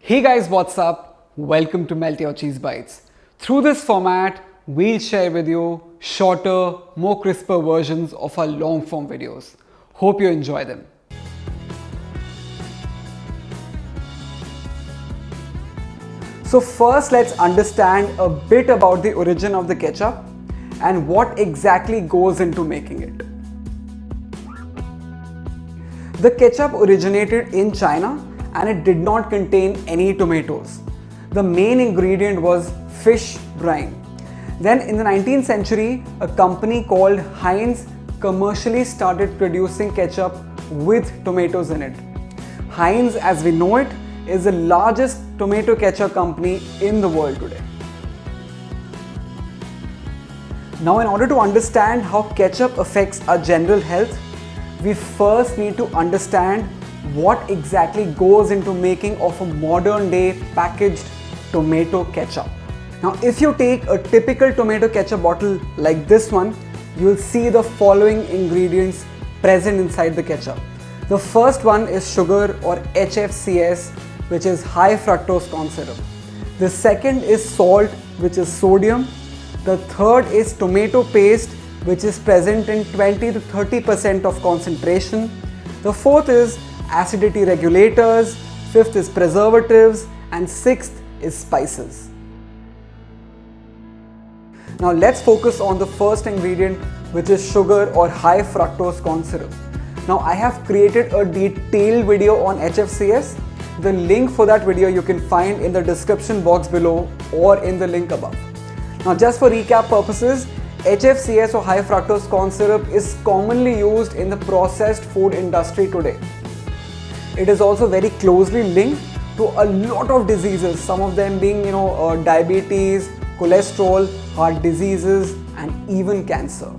Hey guys, what's up? Welcome to Melt Your Cheese Bites. Through this format, we'll share with you shorter, more crisper versions of our long form videos. Hope you enjoy them. So first, let's understand a bit about the origin of the ketchup and what exactly goes into making it. The ketchup originated in China and it did not contain any tomatoes. The main ingredient was fish brine. Then in the 19th century, a company called Heinz commercially started producing ketchup with tomatoes in it. Heinz, as we know it, is the largest tomato ketchup company in the world today. Now, in order to understand how ketchup affects our general health, we first need to understand what exactly goes into making of a modern day packaged tomato ketchup. Now, if you take a typical tomato ketchup bottle like this one, you will see the following ingredients present inside the ketchup. The first one is sugar or HFCS, which is high fructose corn syrup. The second is salt, which is sodium. The third is tomato paste, which is present in 20 to 30% of concentration. The fourth is acidity regulators, fifth is preservatives, and sixth is spices. Now let's focus on the first ingredient, which is sugar or high fructose corn syrup. Now I have created a detailed video on HFCS. The link for that video you can find in the description box below or in the link above. Now just for recap purposes, HFCS or high fructose corn syrup is commonly used in the processed food industry today. It is also very closely linked to a lot of diseases, some of them being diabetes, cholesterol, heart diseases, and even cancer.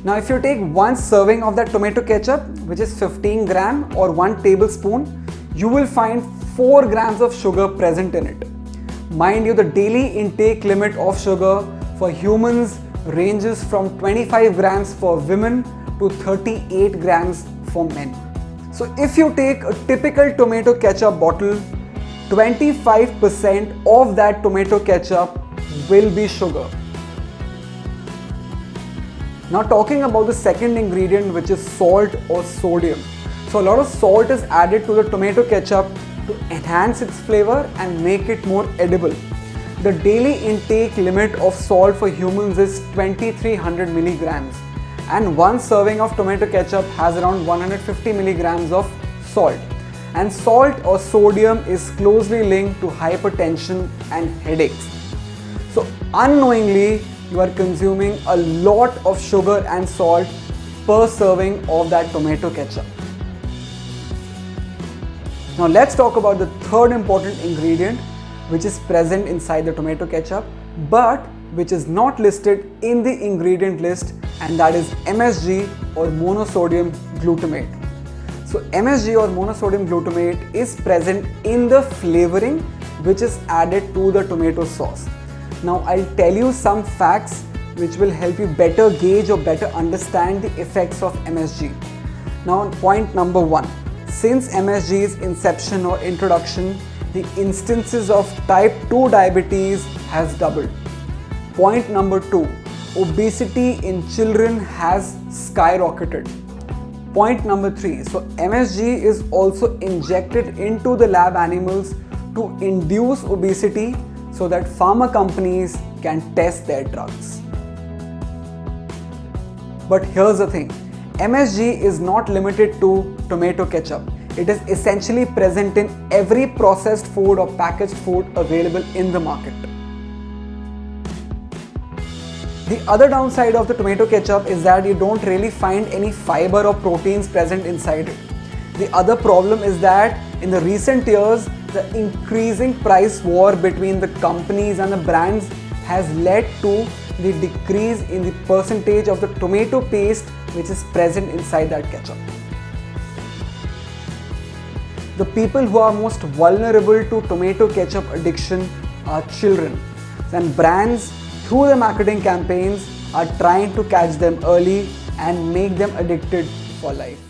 Now if you take one serving of that tomato ketchup, which is 15 gram or 1 tablespoon, you will find 4 grams of sugar present in it. Mind you, the daily intake limit of sugar for humans ranges from 25 grams for women to 38 grams for men. So if you take a typical tomato ketchup bottle, 25% of that tomato ketchup will be sugar. Now talking about the second ingredient, which is salt or sodium. So a lot of salt is added to the tomato ketchup to enhance its flavor and make it more edible. The daily intake limit of salt for humans is 2300 milligrams, and one serving of tomato ketchup has around 150 milligrams of salt. And salt or sodium is closely linked to hypertension and headaches. So unknowingly, you are consuming a lot of sugar and salt per serving of that tomato ketchup. Now let's talk about the third important ingredient, which is present inside the tomato ketchup, but which is not listed in the ingredient list, and that is MSG or monosodium glutamate. So MSG or monosodium glutamate is present in the flavoring which is added to the tomato sauce. Now I'll tell you some facts which will help you better gauge or better understand the effects of MSG. Now point number one, since MSG's inception or introduction, the instances of type 2 diabetes has doubled. Point number two, obesity in children has skyrocketed. Point number three, so MSG is also injected into the lab animals to induce obesity so that pharma companies can test their drugs. But here's the thing, MSG is not limited to tomato ketchup. It is essentially present in every processed food or packaged food available in the market. The other downside of the tomato ketchup is that you don't really find any fiber or proteins present inside it. The other problem is that in the recent years, the increasing price war between the companies and the brands has led to the decrease in the percentage of the tomato paste which is present inside that ketchup. The people who are most vulnerable to tomato ketchup addiction are children, and brands through the marketing campaigns are trying to catch them early and make them addicted for life.